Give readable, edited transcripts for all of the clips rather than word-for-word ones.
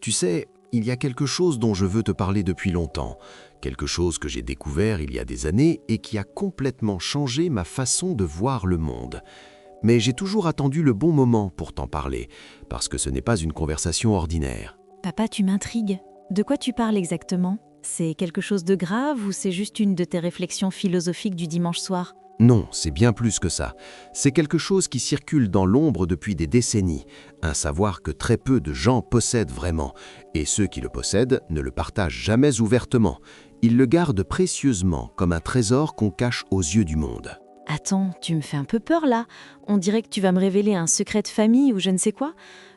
Tu sais, il y a quelque chose dont je veux te parler depuis longtemps, quelque chose que j'ai découvert il y a des années et qui a complètement changé ma façon de voir le monde. Mais j'ai toujours attendu le bon moment pour t'en parler, parce que ce n'est pas une conversation ordinaire. Papa, tu m'intrigues. De quoi tu parles exactement? C'est quelque chose de grave ou c'est juste une de tes réflexions philosophiques du dimanche soir? Non, c'est bien plus que ça. C'est quelque chose qui circule dans l'ombre depuis des décennies, un savoir que très peu de gens possèdent vraiment, et ceux qui le possèdent ne le partagent jamais ouvertement. Ils le gardent précieusement comme un trésor qu'on cache aux yeux du monde. Attends, tu me fais un peu peur là. On dirait que tu vas me révéler un secret de famille ou je ne sais quoi.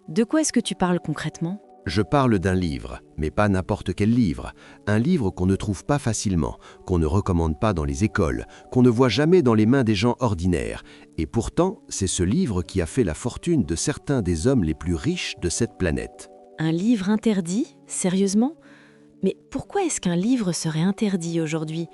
De quoi est-ce que tu parles concrètement? Je parle d'un livre, mais pas n'importe quel livre. Un livre qu'on ne trouve pas facilement, qu'on ne recommande pas dans les écoles, qu'on ne voit jamais dans les mains des gens ordinaires. Et pourtant, c'est ce livre qui a fait la fortune de certains des hommes les plus riches de cette planète. Un livre interdit? Sérieusement? Mais pourquoi est-ce qu'un livre serait interdit aujourd'hui?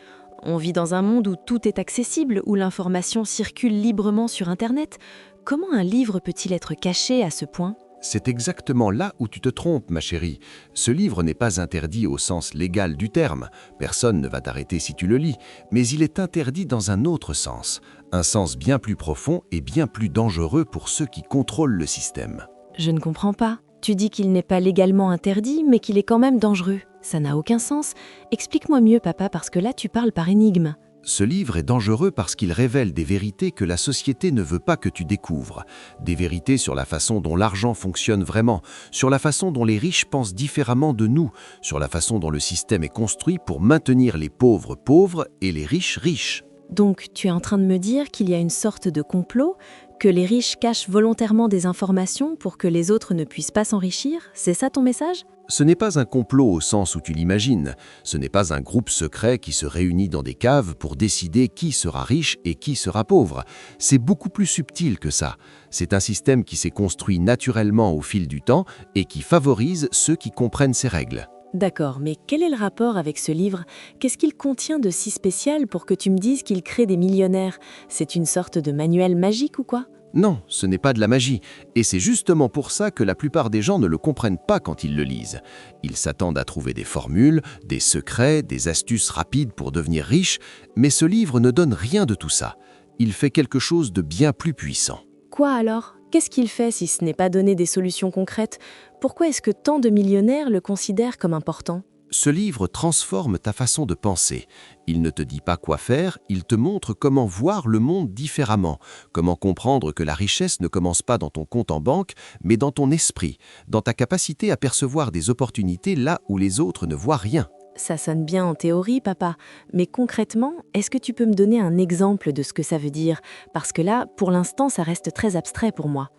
On vit dans un monde où tout est accessible, où l'information circule librement sur Internet. Comment un livre peut-il être caché à ce point? C'est exactement là où tu te trompes, ma chérie. Ce livre n'est pas interdit au sens légal du terme. Personne ne va t'arrêter si tu le lis. Mais il est interdit dans un autre sens. Un sens bien plus profond et bien plus dangereux pour ceux qui contrôlent le système. Je ne comprends pas. Tu dis qu'il n'est pas légalement interdit, mais qu'il est quand même dangereux. Ça n'a aucun sens. Explique-moi mieux, papa, parce que là, tu parles par énigme. Ce livre est dangereux parce qu'il révèle des vérités que la société ne veut pas que tu découvres. Des vérités sur la façon dont l'argent fonctionne vraiment, sur la façon dont les riches pensent différemment de nous, sur la façon dont le système est construit pour maintenir les pauvres pauvres et les riches riches. Donc, tu es en train de me dire qu'il y a une sorte de complot, que les riches cachent volontairement des informations pour que les autres ne puissent pas s'enrichir? C'est ça ton message? Ce n'est pas un complot au sens où tu l'imagines. Ce n'est pas un groupe secret qui se réunit dans des caves pour décider qui sera riche et qui sera pauvre. C'est beaucoup plus subtil que ça. C'est un système qui s'est construit naturellement au fil du temps et qui favorise ceux qui comprennent ses règles. D'accord, mais quel est le rapport avec ce livre? Qu'est-ce qu'il contient de si spécial pour que tu me dises qu'il crée des millionnaires? C'est une sorte de manuel magique ou quoi? Non, ce n'est pas de la magie, et c'est justement pour ça que la plupart des gens ne le comprennent pas quand ils le lisent. Ils s'attendent à trouver des formules, des secrets, des astuces rapides pour devenir riches, mais ce livre ne donne rien de tout ça. Il fait quelque chose de bien plus puissant. Quoi alors? Qu'est-ce qu'il fait si ce n'est pas donner des solutions concrètes? Pourquoi est-ce que tant de millionnaires le considèrent comme important? Ce livre transforme ta façon de penser. Il ne te dit pas quoi faire, il te montre comment voir le monde différemment, comment comprendre que la richesse ne commence pas dans ton compte en banque, mais dans ton esprit, dans ta capacité à percevoir des opportunités là où les autres ne voient rien. Ça sonne bien en théorie, papa, mais concrètement, est-ce que tu peux me donner un exemple de ce que ça veut dire? Parce que là, pour l'instant, ça reste très abstrait pour moi.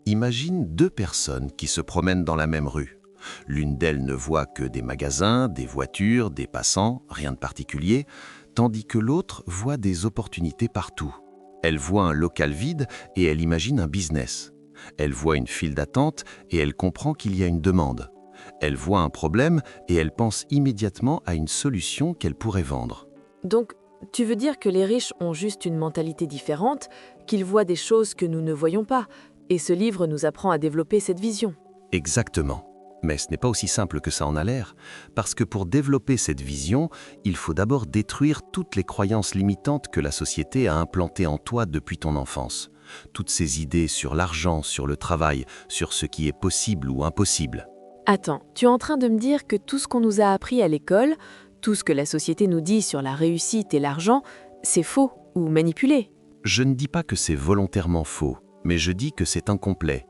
Imagine deux personnes qui se promènent dans la même rue. L'une d'elles ne voit que des magasins, des voitures, des passants, rien de particulier, tandis que l'autre voit des opportunités partout. Elle voit un local vide et elle imagine un business. Elle voit une file d'attente et elle comprend qu'il y a une demande. Elle voit un problème et elle pense immédiatement à une solution qu'elle pourrait vendre. Donc, tu veux dire que les riches ont juste une mentalité différente, qu'ils voient des choses que nous ne voyons pas, et ce livre nous apprend à développer cette vision? Exactement. Mais ce n'est pas aussi simple que ça en a l'air, parce que pour développer cette vision, il faut d'abord détruire toutes les croyances limitantes que la société a implantées en toi depuis ton enfance. Toutes ces idées sur l'argent, sur le travail, sur ce qui est possible ou impossible. Attends, tu es en train de me dire que tout ce qu'on nous a appris à l'école, tout ce que la société nous dit sur la réussite et l'argent, c'est faux ou manipulé? Je ne dis pas que c'est volontairement faux, mais je dis que c'est incomplet.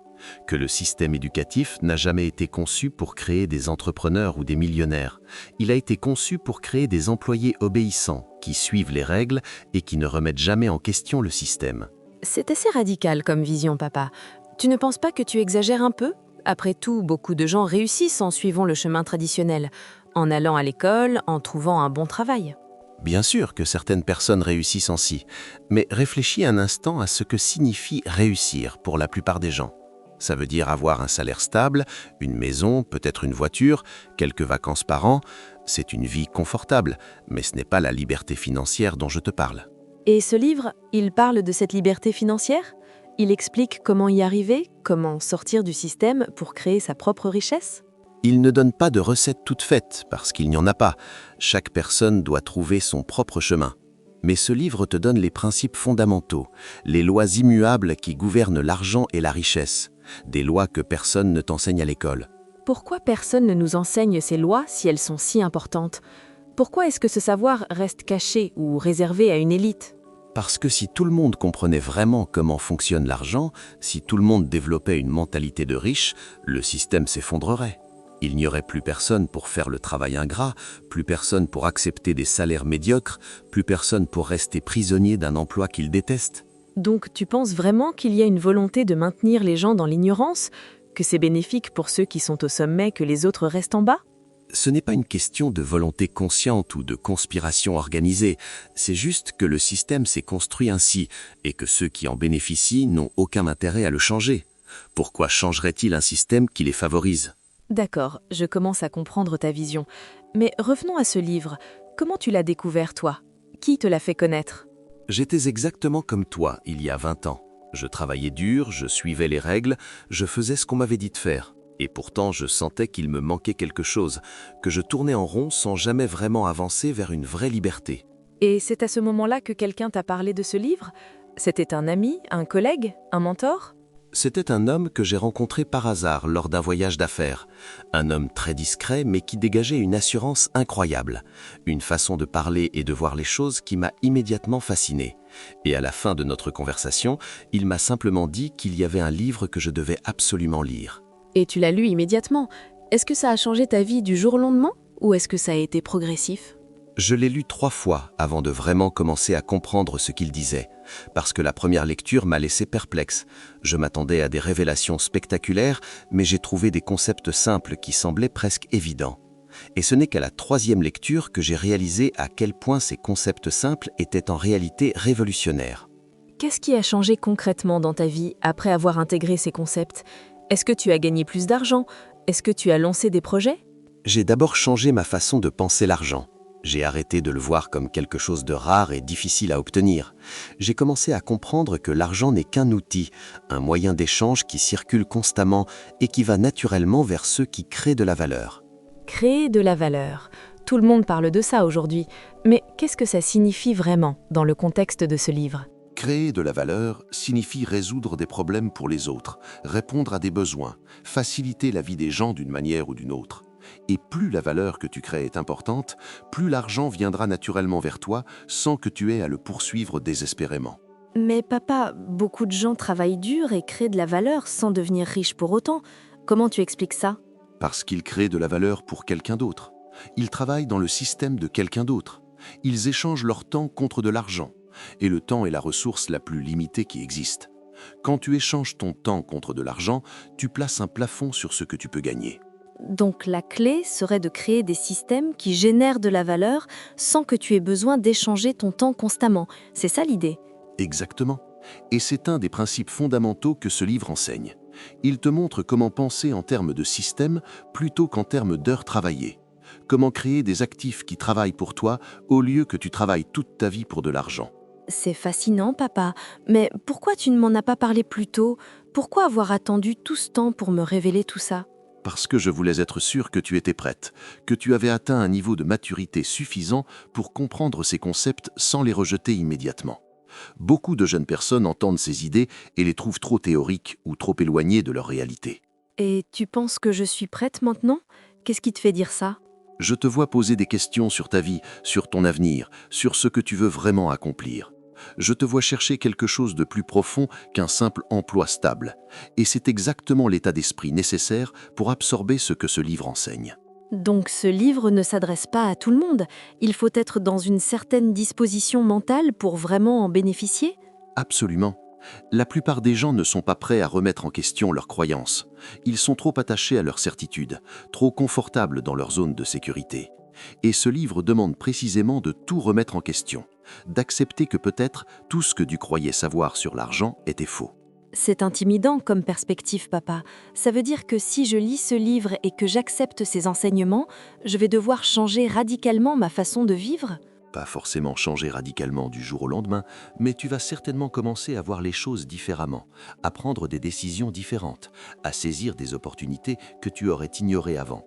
Que le système éducatif n'a jamais été conçu pour créer des entrepreneurs ou des millionnaires. Il a été conçu pour créer des employés obéissants, qui suivent les règles et qui ne remettent jamais en question le système. C'est assez radical comme vision, papa. Tu ne penses pas que tu exagères un peu? Après tout, beaucoup de gens réussissent en suivant le chemin traditionnel, en allant à l'école, en trouvant un bon travail. Bien sûr que certaines personnes réussissent ainsi, mais réfléchis un instant à ce que signifie réussir pour la plupart des gens. Ça veut dire avoir un salaire stable, une maison, peut-être une voiture, quelques vacances par an. C'est une vie confortable, mais ce n'est pas la liberté financière dont je te parle. Et ce livre, il parle de cette liberté financière? Il explique comment y arriver, comment sortir du système pour créer sa propre richesse? Il ne donne pas de recette toute faite, parce qu'il n'y en a pas. Chaque personne doit trouver son propre chemin. Mais ce livre te donne les principes fondamentaux, les lois immuables qui gouvernent l'argent et la richesse, des lois que personne ne t'enseigne à l'école. Pourquoi personne ne nous enseigne ces lois si elles sont si importantes? Pourquoi est-ce que ce savoir reste caché ou réservé à une élite? Parce que si tout le monde comprenait vraiment comment fonctionne l'argent, si tout le monde développait une mentalité de riche, le système s'effondrerait. Il n'y aurait plus personne pour faire le travail ingrat, plus personne pour accepter des salaires médiocres, plus personne pour rester prisonnier d'un emploi qu'ils détestent. Donc tu penses vraiment qu'il y a une volonté de maintenir les gens dans l'ignorance? Que c'est bénéfique pour ceux qui sont au sommet que les autres restent en bas? Ce n'est pas une question de volonté consciente ou de conspiration organisée, c'est juste que le système s'est construit ainsi et que ceux qui en bénéficient n'ont aucun intérêt à le changer. Pourquoi changerait-il un système qui les favorise ? D'accord, je commence à comprendre ta vision. Mais revenons à ce livre. Comment tu l'as découvert, toi? Qui te l'a fait connaître? J'étais exactement comme toi il y a 20 ans. Je travaillais dur, je suivais les règles, je faisais ce qu'on m'avait dit de faire. Et pourtant, je sentais qu'il me manquait quelque chose, que je tournais en rond sans jamais vraiment avancer vers une vraie liberté. Et c'est à ce moment-là que quelqu'un t'a parlé de ce livre? C'était un ami, un collègue, un mentor? C'était un homme que j'ai rencontré par hasard lors d'un voyage d'affaires. Un homme très discret mais qui dégageait une assurance incroyable. Une façon de parler et de voir les choses qui m'a immédiatement fasciné. Et à la fin de notre conversation, il m'a simplement dit qu'il y avait un livre que je devais absolument lire. Et tu l'as lu immédiatement. Est-ce que ça a changé ta vie du jour au lendemain? Ou est-ce que ça a été progressif? Je l'ai lu 3 fois avant de vraiment commencer à comprendre ce qu'il disait, parce que la première lecture m'a laissé perplexe. Je m'attendais à des révélations spectaculaires, mais j'ai trouvé des concepts simples qui semblaient presque évidents. Et ce n'est qu'à la 3e lecture que j'ai réalisé à quel point ces concepts simples étaient en réalité révolutionnaires. Qu'est-ce qui a changé concrètement dans ta vie après avoir intégré ces concepts? Est-ce que tu as gagné plus d'argent? Est-ce que tu as lancé des projets? J'ai d'abord changé ma façon de penser l'argent. J'ai arrêté de le voir comme quelque chose de rare et difficile à obtenir. J'ai commencé à comprendre que l'argent n'est qu'un outil, un moyen d'échange qui circule constamment et qui va naturellement vers ceux qui créent de la valeur. Créer de la valeur. Tout le monde parle de ça aujourd'hui. Mais qu'est-ce que ça signifie vraiment dans le contexte de ce livre? Créer de la valeur signifie résoudre des problèmes pour les autres, répondre à des besoins, faciliter la vie des gens d'une manière ou d'une autre. Et plus la valeur que tu crées est importante, plus l'argent viendra naturellement vers toi sans que tu aies à le poursuivre désespérément. Mais papa, beaucoup de gens travaillent dur et créent de la valeur sans devenir riches pour autant. Comment tu expliques ça? Parce qu'ils créent de la valeur pour quelqu'un d'autre. Ils travaillent dans le système de quelqu'un d'autre. Ils échangent leur temps contre de l'argent. Et le temps est la ressource la plus limitée qui existe. Quand tu échanges ton temps contre de l'argent, tu places un plafond sur ce que tu peux gagner. Donc la clé serait de créer des systèmes qui génèrent de la valeur sans que tu aies besoin d'échanger ton temps constamment. C'est ça l'idée? Exactement. Et c'est un des principes fondamentaux que ce livre enseigne. Il te montre comment penser en termes de système plutôt qu'en termes d'heures travaillées. Comment créer des actifs qui travaillent pour toi au lieu que tu travailles toute ta vie pour de l'argent. C'est fascinant, papa. Mais pourquoi tu ne m'en as pas parlé plus tôt? Pourquoi avoir attendu tout ce temps pour me révéler tout ça? Parce que je voulais être sûr que tu étais prête, que tu avais atteint un niveau de maturité suffisant pour comprendre ces concepts sans les rejeter immédiatement. Beaucoup de jeunes personnes entendent ces idées et les trouvent trop théoriques ou trop éloignées de leur réalité. Et tu penses que je suis prête maintenant? Qu'est-ce qui te fait dire ça? Je te vois poser des questions sur ta vie, sur ton avenir, sur ce que tu veux vraiment accomplir. Je te vois chercher quelque chose de plus profond qu'un simple emploi stable. Et c'est exactement l'état d'esprit nécessaire pour absorber ce que ce livre enseigne. Donc ce livre ne s'adresse pas à tout le monde. Il faut être dans une certaine disposition mentale pour vraiment en bénéficier? Absolument. La plupart des gens ne sont pas prêts à remettre en question leurs croyances. Ils sont trop attachés à leurs certitudes, trop confortables dans leur zone de sécurité. Et ce livre demande précisément de tout remettre en question, d'accepter que peut-être tout ce que tu croyais savoir sur l'argent était faux. C'est intimidant comme perspective, papa. Ça veut dire que si je lis ce livre et que j'accepte ses enseignements, je vais devoir changer radicalement ma façon de vivre? Pas forcément changer radicalement du jour au lendemain, mais tu vas certainement commencer à voir les choses différemment, à prendre des décisions différentes, à saisir des opportunités que tu aurais ignorées avant.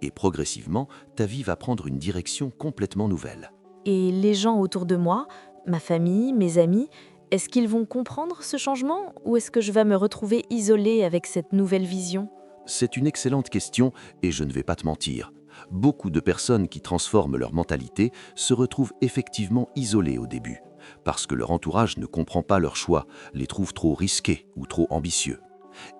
Et progressivement, ta vie va prendre une direction complètement nouvelle. Et les gens autour de moi, ma famille, mes amis, est-ce qu'ils vont comprendre ce changement ou est-ce que je vais me retrouver isolée avec cette nouvelle vision? C'est une excellente question et je ne vais pas te mentir. Beaucoup de personnes qui transforment leur mentalité se retrouvent effectivement isolées au début, parce que leur entourage ne comprend pas leurs choix, les trouve trop risqués ou trop ambitieux.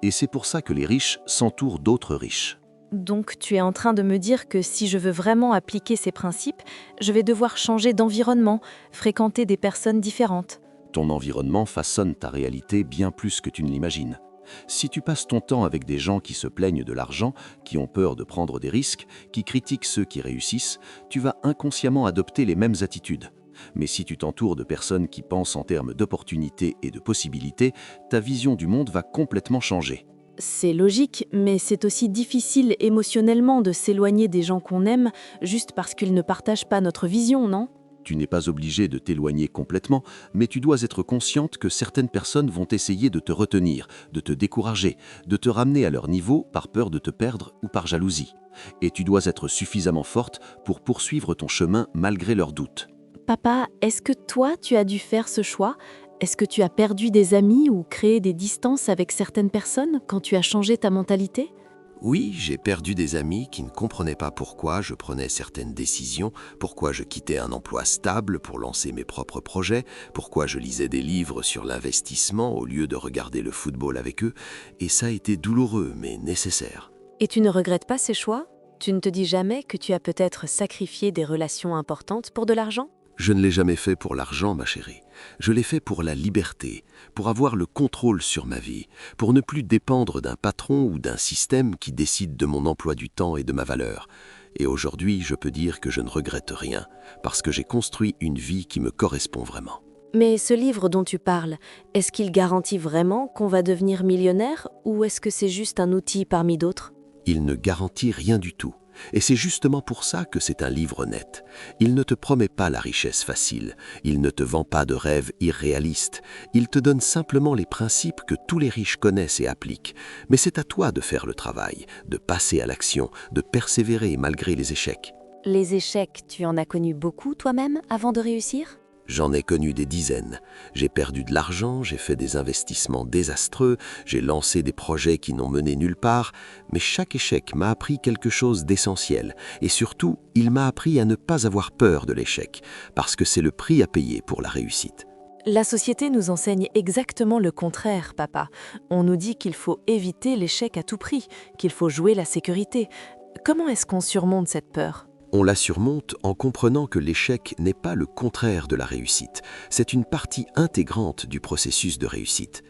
Et c'est pour ça que les riches s'entourent d'autres riches. Donc tu es en train de me dire que si je veux vraiment appliquer ces principes, je vais devoir changer d'environnement, fréquenter des personnes différentes. Ton environnement façonne ta réalité bien plus que tu ne l'imagines. Si tu passes ton temps avec des gens qui se plaignent de l'argent, qui ont peur de prendre des risques, qui critiquent ceux qui réussissent, tu vas inconsciemment adopter les mêmes attitudes. Mais si tu t'entoures de personnes qui pensent en termes d'opportunités et de possibilités, ta vision du monde va complètement changer. C'est logique, mais c'est aussi difficile émotionnellement de s'éloigner des gens qu'on aime juste parce qu'ils ne partagent pas notre vision, non? Tu n'es pas obligé de t'éloigner complètement, mais tu dois être consciente que certaines personnes vont essayer de te retenir, de te décourager, de te ramener à leur niveau par peur de te perdre ou par jalousie. Et tu dois être suffisamment forte pour poursuivre ton chemin malgré leurs doutes. Papa, est-ce que toi, tu as dû faire ce choix? Est-ce que tu as perdu des amis ou créé des distances avec certaines personnes quand tu as changé ta mentalité? Oui, j'ai perdu des amis qui ne comprenaient pas pourquoi je prenais certaines décisions, pourquoi je quittais un emploi stable pour lancer mes propres projets, pourquoi je lisais des livres sur l'investissement au lieu de regarder le football avec eux, et ça a été douloureux mais nécessaire. Et tu ne regrettes pas ces choix? Tu ne te dis jamais que tu as peut-être sacrifié des relations importantes pour de l'argent? Je ne l'ai jamais fait pour l'argent, ma chérie. Je l'ai fait pour la liberté, pour avoir le contrôle sur ma vie, pour ne plus dépendre d'un patron ou d'un système qui décide de mon emploi du temps et de ma valeur. Et aujourd'hui, je peux dire que je ne regrette rien, parce que j'ai construit une vie qui me correspond vraiment. Mais ce livre dont tu parles, est-ce qu'il garantit vraiment qu'on va devenir millionnaire ou est-ce que c'est juste un outil parmi d'autres? Il ne garantit rien du tout. Et c'est justement pour ça que c'est un livre net. Il ne te promet pas la richesse facile, il ne te vend pas de rêves irréalistes, il te donne simplement les principes que tous les riches connaissent et appliquent. Mais c'est à toi de faire le travail, de passer à l'action, de persévérer malgré les échecs. Les échecs, tu en as connu beaucoup toi-même avant de réussir? J'en ai connu des dizaines. J'ai perdu de l'argent, j'ai fait des investissements désastreux, j'ai lancé des projets qui n'ont mené nulle part, mais chaque échec m'a appris quelque chose d'essentiel. Et surtout, il m'a appris à ne pas avoir peur de l'échec, parce que c'est le prix à payer pour la réussite. La société nous enseigne exactement le contraire, papa. On nous dit qu'il faut éviter l'échec à tout prix, qu'il faut jouer la sécurité. Comment est-ce qu'on surmonte cette peur? On la surmonte en comprenant que l'échec n'est pas le contraire de la réussite. C'est une partie intégrante du processus de réussite.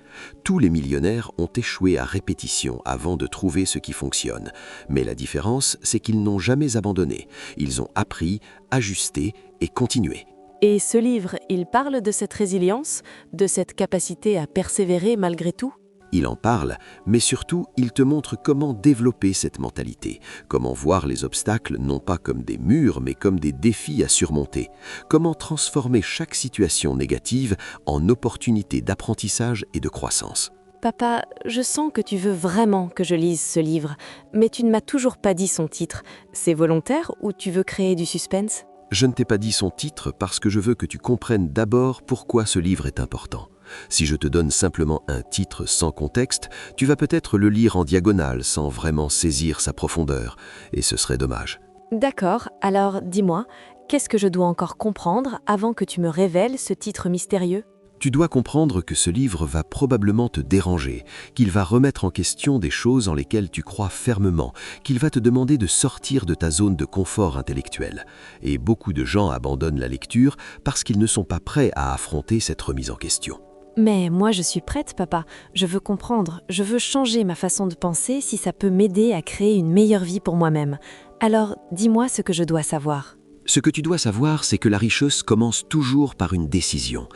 Tous les millionnaires ont échoué à répétition avant de trouver ce qui fonctionne. Mais la différence, c'est qu'ils n'ont jamais abandonné. Ils ont appris, ajusté et continué. Et ce livre, il parle de cette résilience, de cette capacité à persévérer malgré tout? Il en parle, mais surtout, il te montre comment développer cette mentalité, comment voir les obstacles non pas comme des murs, mais comme des défis à surmonter, comment transformer chaque situation négative en opportunité d'apprentissage et de croissance. Papa, je sens que tu veux vraiment que je lise ce livre, mais tu ne m'as toujours pas dit son titre. C'est volontaire ou tu veux créer du suspense? Je ne t'ai pas dit son titre parce que je veux que tu comprennes d'abord pourquoi ce livre est important. Si je te donne simplement un titre sans contexte, tu vas peut-être le lire en diagonale sans vraiment saisir sa profondeur, et ce serait dommage. D'accord, alors dis-moi, qu'est-ce que je dois encore comprendre avant que tu me révèles ce titre mystérieux? Tu dois comprendre que ce livre va probablement te déranger, qu'il va remettre en question des choses en lesquelles tu crois fermement, qu'il va te demander de sortir de ta zone de confort intellectuel. Et beaucoup de gens abandonnent la lecture parce qu'ils ne sont pas prêts à affronter cette remise en question. Mais moi je suis prête, papa. Je veux comprendre, je veux changer ma façon de penser si ça peut m'aider à créer une meilleure vie pour moi-même. Alors, dis-moi ce que je dois savoir. Ce que tu dois savoir, c'est que la richesse commence toujours par une décision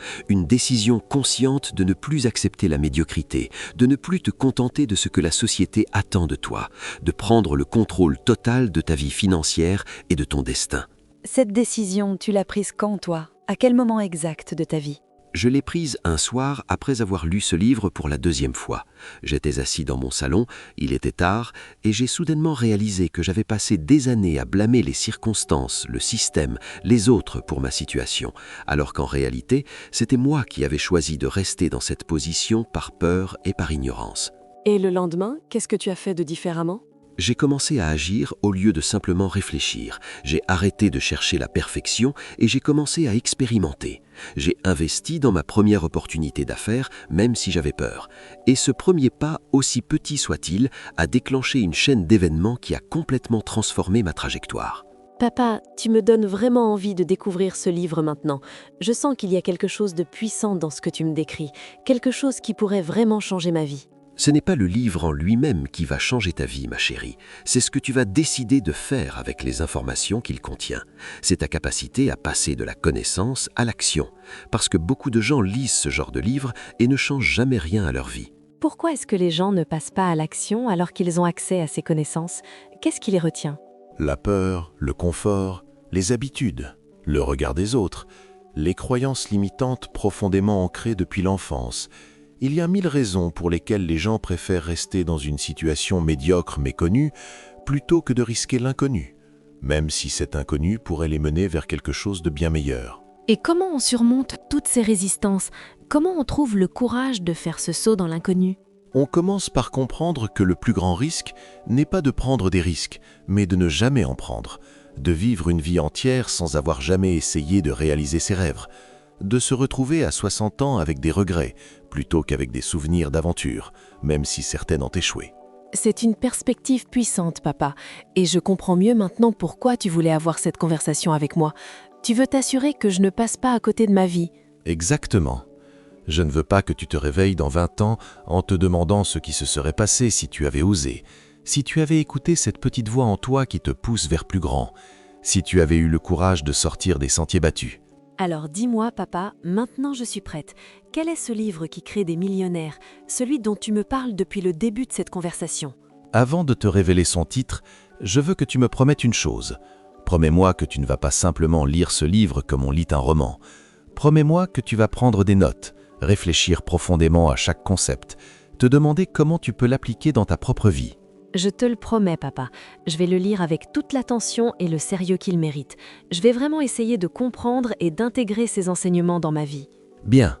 consciente de ne plus accepter la médiocrité, de ne plus te contenter de ce que la société attend de toi, de prendre le contrôle total de ta vie financière et de ton destin. Cette décision, tu l'as prise quand, toi? À quel moment exact de ta vie? Je l'ai prise un soir après avoir lu ce livre pour la deuxième fois. J'étais assis dans mon salon, il était tard, et j'ai soudainement réalisé que j'avais passé des années à blâmer les circonstances, le système, les autres pour ma situation, alors qu'en réalité, c'était moi qui avais choisi de rester dans cette position par peur et par ignorance. Et le lendemain, qu'est-ce que tu as fait de différemment? J'ai commencé à agir au lieu de simplement réfléchir. J'ai arrêté de chercher la perfection et j'ai commencé à expérimenter. J'ai investi dans ma première opportunité d'affaires, même si j'avais peur. Et ce premier pas, aussi petit soit-il, a déclenché une chaîne d'événements qui a complètement transformé ma trajectoire. Papa, tu me donnes vraiment envie de découvrir ce livre maintenant. Je sens qu'il y a quelque chose de puissant dans ce que tu me décris, quelque chose qui pourrait vraiment changer ma vie. Ce n'est pas le livre en lui-même qui va changer ta vie, ma chérie. C'est ce que tu vas décider de faire avec les informations qu'il contient. C'est ta capacité à passer de la connaissance à l'action. Parce que beaucoup de gens lisent ce genre de livre et ne changent jamais rien à leur vie. Pourquoi est-ce que les gens ne passent pas à l'action alors qu'ils ont accès à ces connaissances? Qu'est-ce qui les retient? La peur, le confort, les habitudes, le regard des autres, les croyances limitantes profondément ancrées depuis l'enfance. Il y a 1000 raisons pour lesquelles les gens préfèrent rester dans une situation médiocre mais connue plutôt que de risquer l'inconnu, même si cet inconnu pourrait les mener vers quelque chose de bien meilleur. Et comment on surmonte toutes ces résistances? Comment on trouve le courage de faire ce saut dans l'inconnu? On commence par comprendre que le plus grand risque n'est pas de prendre des risques, mais de ne jamais en prendre, de vivre une vie entière sans avoir jamais essayé de réaliser ses rêves, de se retrouver à 60 ans avec des regrets, plutôt qu'avec des souvenirs d'aventure, même si certaines ont échoué. C'est une perspective puissante, papa. Et je comprends mieux maintenant pourquoi tu voulais avoir cette conversation avec moi. Tu veux t'assurer que je ne passe pas à côté de ma vie. Exactement. Je ne veux pas que tu te réveilles dans 20 ans en te demandant ce qui se serait passé si tu avais osé, si tu avais écouté cette petite voix en toi qui te pousse vers plus grand, si tu avais eu le courage de sortir des sentiers battus. Alors dis-moi, papa, maintenant je suis prête. Quel est ce livre qui crée des millionnaires, celui dont tu me parles depuis le début de cette conversation? Avant de te révéler son titre, je veux que tu me promettes une chose. Promets-moi que tu ne vas pas simplement lire ce livre comme on lit un roman. Promets-moi que tu vas prendre des notes, réfléchir profondément à chaque concept, te demander comment tu peux l'appliquer dans ta propre vie. Je te le promets, papa. Je vais le lire avec toute l'attention et le sérieux qu'il mérite. Je vais vraiment essayer de comprendre et d'intégrer ces enseignements dans ma vie. Bien,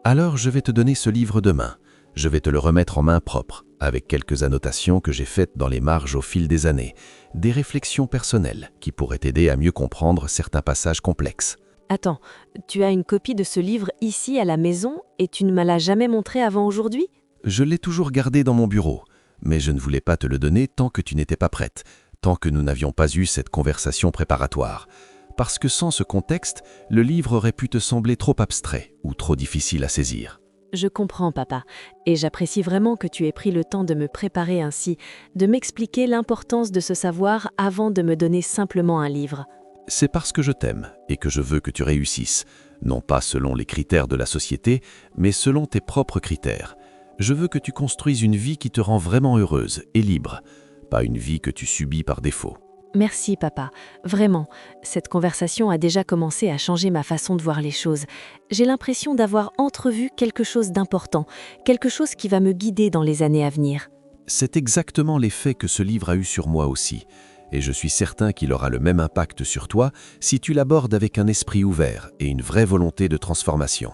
alors je vais te donner ce livre demain. Je vais te le remettre en main propre, avec quelques annotations que j'ai faites dans les marges au fil des années, des réflexions personnelles qui pourraient t'aider à mieux comprendre certains passages complexes. Attends, tu as une copie de ce livre ici à la maison et tu ne me l'as jamais montré avant aujourd'hui? Je l'ai toujours gardé dans mon bureau, mais je ne voulais pas te le donner tant que tu n'étais pas prête, tant que nous n'avions pas eu cette conversation préparatoire. Parce que sans ce contexte, le livre aurait pu te sembler trop abstrait ou trop difficile à saisir. Je comprends, papa, et j'apprécie vraiment que tu aies pris le temps de me préparer ainsi, de m'expliquer l'importance de ce savoir avant de me donner simplement un livre. C'est parce que je t'aime et que je veux que tu réussisses, non pas selon les critères de la société, mais selon tes propres critères. Je veux que tu construises une vie qui te rend vraiment heureuse et libre, pas une vie que tu subis par défaut. Merci, papa. Vraiment, cette conversation a déjà commencé à changer ma façon de voir les choses. J'ai l'impression d'avoir entrevu quelque chose d'important, quelque chose qui va me guider dans les années à venir. C'est exactement l'effet que ce livre a eu sur moi aussi, et je suis certain qu'il aura le même impact sur toi si tu l'abordes avec un esprit ouvert et une vraie volonté de transformation.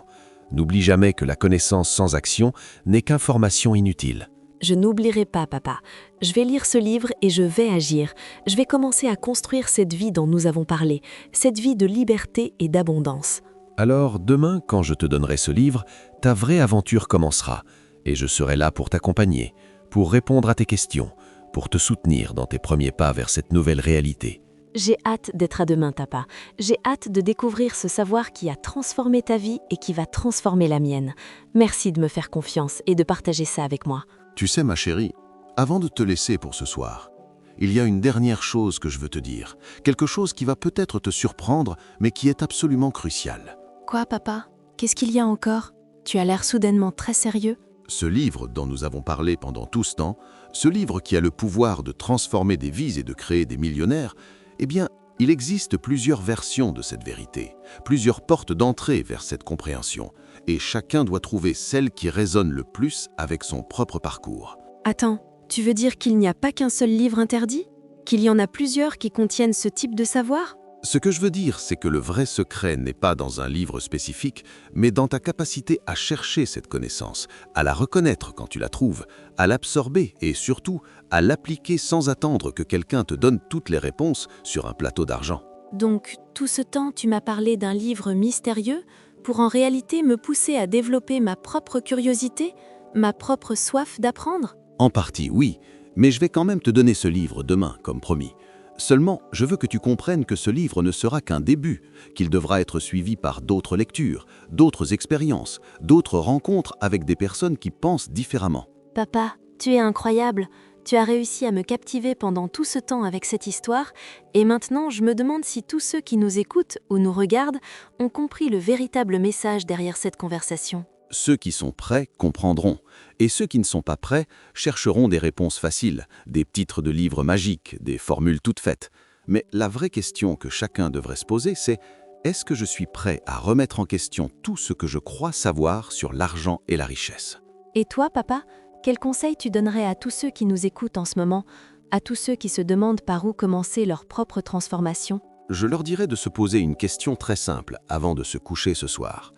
N'oublie jamais que la connaissance sans action n'est qu'information inutile. Je n'oublierai pas, papa. Je vais lire ce livre et je vais agir. Je vais commencer à construire cette vie dont nous avons parlé, cette vie de liberté et d'abondance. Alors, demain, quand je te donnerai ce livre, ta vraie aventure commencera, et je serai là pour t'accompagner, pour répondre à tes questions, pour te soutenir dans tes premiers pas vers cette nouvelle réalité. J'ai hâte d'être à demain, papa. J'ai hâte de découvrir ce savoir qui a transformé ta vie et qui va transformer la mienne. Merci de me faire confiance et de partager ça avec moi. Tu sais, ma chérie, avant de te laisser pour ce soir, il y a une dernière chose que je veux te dire. Quelque chose qui va peut-être te surprendre, mais qui est absolument crucial. Quoi, papa? Qu'est-ce qu'il y a encore? Tu as l'air soudainement très sérieux. Ce livre dont nous avons parlé pendant tout ce temps, ce livre qui a le pouvoir de transformer des vies et de créer des millionnaires, eh bien, Il existe plusieurs versions de cette vérité, plusieurs portes d'entrée vers cette compréhension, et chacun doit trouver celle qui résonne le plus avec son propre parcours. Attends, tu veux dire qu'il n'y a pas qu'un seul livre interdit? Qu'il y en a plusieurs qui contiennent ce type de savoir? Ce que je veux dire, c'est que le vrai secret n'est pas dans un livre spécifique, mais dans ta capacité à chercher cette connaissance, à la reconnaître quand tu la trouves, à l'absorber et surtout à l'appliquer sans attendre que quelqu'un te donne toutes les réponses sur un plateau d'argent. Donc, tout ce temps, tu m'as parlé d'un livre mystérieux pour en réalité me pousser à développer ma propre curiosité, ma propre soif d'apprendre? En partie, oui, mais je vais quand même te donner ce livre demain, comme promis. Seulement, je veux que tu comprennes que ce livre ne sera qu'un début, qu'il devra être suivi par d'autres lectures, d'autres expériences, d'autres rencontres avec des personnes qui pensent différemment. Papa, tu es incroyable. Tu as réussi à me captiver pendant tout ce temps avec cette histoire, et maintenant je me demande si tous ceux qui nous écoutent ou nous regardent ont compris le véritable message derrière cette conversation. Ceux qui sont prêts comprendront, et ceux qui ne sont pas prêts chercheront des réponses faciles, des titres de livres magiques, des formules toutes faites. Mais la vraie question que chacun devrait se poser, c'est: est-ce que je suis prêt à remettre en question tout ce que je crois savoir sur l'argent et la richesse? Et toi, papa, quel conseil tu donnerais à tous ceux qui nous écoutent en ce moment, à tous ceux qui se demandent par où commencer leur propre transformation? Je leur dirais de se poser une question très simple avant de se coucher ce soir.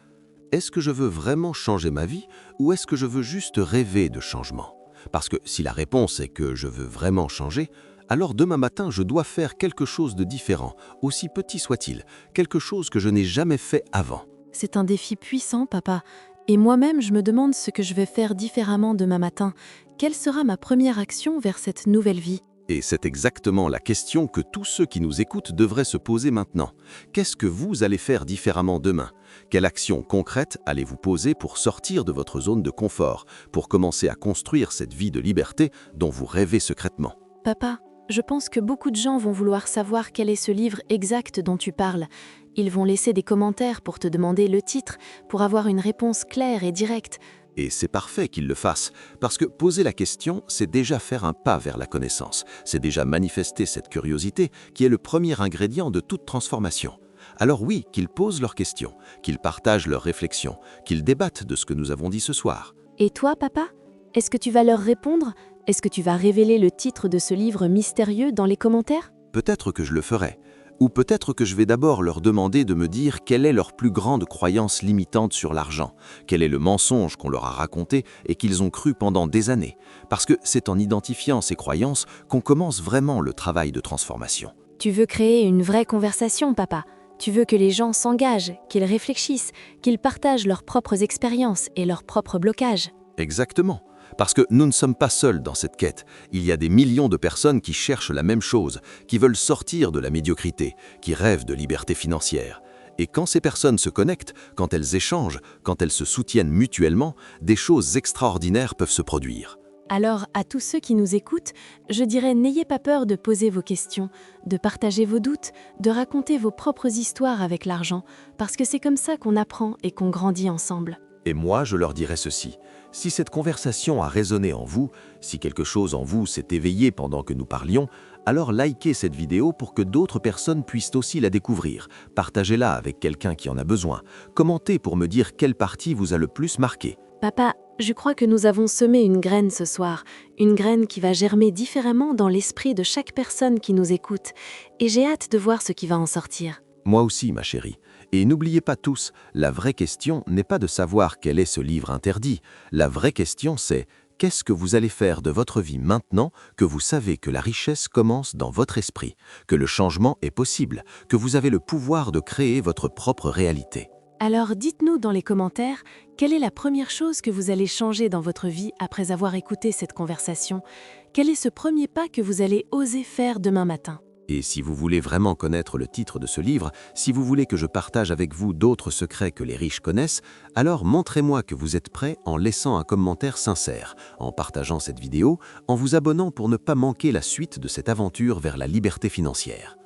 Est-ce que je veux vraiment changer ma vie ou est-ce que je veux juste rêver de changement? Parce que si la réponse est que je veux vraiment changer, alors demain matin je dois faire quelque chose de différent, aussi petit soit-il, quelque chose que je n'ai jamais fait avant. C'est un défi puissant, papa. Et moi-même, je me demande ce que je vais faire différemment demain matin. Quelle sera ma première action vers cette nouvelle vie? Et c'est exactement la question que tous ceux qui nous écoutent devraient se poser maintenant. Qu'est-ce que vous allez faire différemment demain? Quelle action concrète allez-vous poser pour sortir de votre zone de confort, pour commencer à construire cette vie de liberté dont vous rêvez secrètement? Papa, je pense que beaucoup de gens vont vouloir savoir quel est ce livre exact dont tu parles. Ils vont laisser des commentaires pour te demander le titre, pour avoir une réponse claire et directe. Et c'est parfait qu'ils le fassent, parce que poser la question, c'est déjà faire un pas vers la connaissance, c'est déjà manifester cette curiosité qui est le premier ingrédient de toute transformation. Alors oui, qu'ils posent leurs questions, qu'ils partagent leurs réflexions, qu'ils débattent de ce que nous avons dit ce soir. Et toi, papa? Est-ce que tu vas leur répondre? Est-ce que tu vas révéler le titre de ce livre mystérieux dans les commentaires? Peut-être que je le ferai. Ou peut-être que je vais d'abord leur demander de me dire quelle est leur plus grande croyance limitante sur l'argent, quel est le mensonge qu'on leur a raconté et qu'ils ont cru pendant des années. Parce que c'est en identifiant ces croyances qu'on commence vraiment le travail de transformation. Tu veux créer une vraie conversation, papa. Tu veux que les gens s'engagent, qu'ils réfléchissent, qu'ils partagent leurs propres expériences et leurs propres blocages. Exactement. Parce que nous ne sommes pas seuls dans cette quête. Il y a des millions de personnes qui cherchent la même chose, qui veulent sortir de la médiocrité, qui rêvent de liberté financière. Et quand ces personnes se connectent, quand elles échangent, quand elles se soutiennent mutuellement, des choses extraordinaires peuvent se produire. Alors, à tous ceux qui nous écoutent, je dirais n'ayez pas peur de poser vos questions, de partager vos doutes, de raconter vos propres histoires avec l'argent, parce que c'est comme ça qu'on apprend et qu'on grandit ensemble. Et moi, je leur dirai ceci. Si cette conversation a résonné en vous, si quelque chose en vous s'est éveillé pendant que nous parlions, alors likez cette vidéo pour que d'autres personnes puissent aussi la découvrir. Partagez-la avec quelqu'un qui en a besoin. Commentez pour me dire quelle partie vous a le plus marqué. Papa, je crois que nous avons semé une graine ce soir, une graine qui va germer différemment dans l'esprit de chaque personne qui nous écoute. Et j'ai hâte de voir ce qui va en sortir. Moi aussi, ma chérie. Et n'oubliez pas tous, la vraie question n'est pas de savoir quel est ce livre interdit. La vraie question, c'est qu'est-ce que vous allez faire de votre vie maintenant que vous savez que la richesse commence dans votre esprit, que le changement est possible, que vous avez le pouvoir de créer votre propre réalité. Alors dites-nous dans les commentaires, quelle est la première chose que vous allez changer dans votre vie après avoir écouté cette conversation? Quel est ce premier pas que vous allez oser faire demain matin? Et si vous voulez vraiment connaître le titre de ce livre, si vous voulez que je partage avec vous d'autres secrets que les riches connaissent, alors montrez-moi que vous êtes prêt en laissant un commentaire sincère, en partageant cette vidéo, en vous abonnant pour ne pas manquer la suite de cette aventure vers la liberté financière.